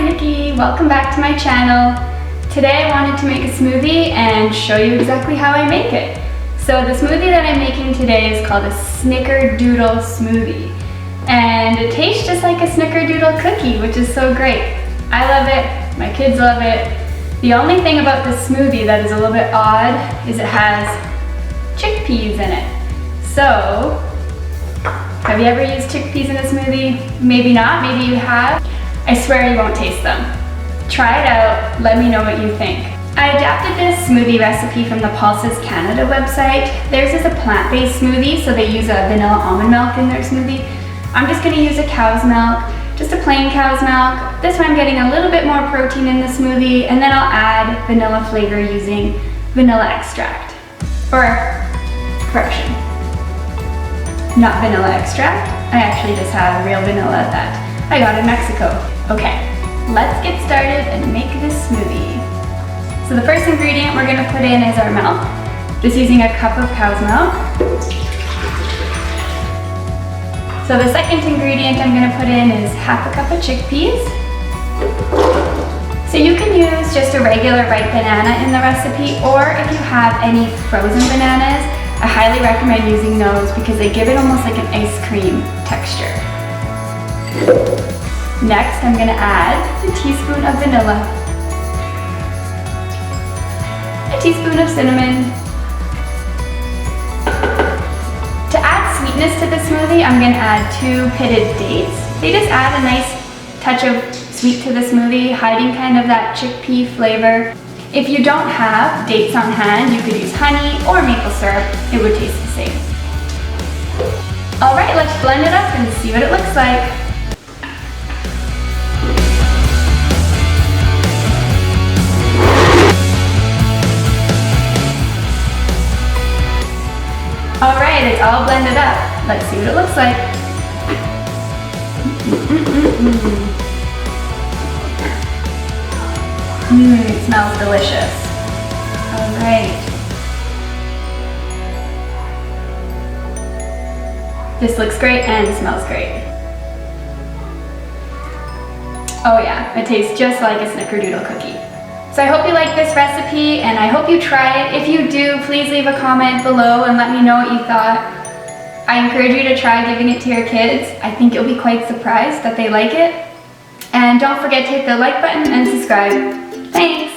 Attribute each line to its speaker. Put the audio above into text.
Speaker 1: it's Nikki. Welcome back to my channel. Today I wanted to make a smoothie and show you exactly how I make it. So the smoothie that I'm making today is called a snickerdoodle smoothie. And it tastes just like a snickerdoodle cookie, which is so great. I love it, my kids love it. The only thing about this smoothie that is a little bit odd is it has chickpeas in it. So, have you ever used chickpeas in a smoothie? Maybe not, maybe you have. I swear you won't taste them. Try it out, let me know what you think. I adapted this smoothie recipe from the Pulses Canada website. Theirs is a plant-based smoothie, so they use a vanilla almond milk in their smoothie. I'm just gonna use a cow's milk, just a plain cow's milk. This one I'm getting a little bit more protein in the smoothie, and then I'll add vanilla flavor using vanilla extract. Or, correction, not vanilla extract. I actually just have real vanilla that I got in Mexico. Okay, let's get started and make this smoothie. So the first ingredient we're gonna put in is our milk. Just using a cup of cow's milk. So the second ingredient I'm gonna put in is half a cup of chickpeas. So you can use just a regular ripe banana in the recipe, or if you have any frozen bananas, I highly recommend using those because they give it almost like an ice cream texture. Next, I'm gonna add a teaspoon of vanilla, a teaspoon of cinnamon. To add sweetness to the smoothie, I'm gonna add 2 pitted dates. They just add a nice touch of sweet to the smoothie, hiding kind of that chickpea flavor. If you don't have dates on hand, you could use honey or maple syrup. It would taste the same. All right, let's blend it up and see what it looks like. All right, it's all blended up. Let's see what it looks like. It smells delicious. All right. This looks great and smells great. Oh yeah, it tastes just like a snickerdoodle cookie. So I hope you like this recipe and I hope you try it. If you do, please leave a comment below and let me know what you thought. I encourage you to try giving it to your kids. I think you'll be quite surprised that they like it. And don't forget to hit the like button and subscribe. Thanks!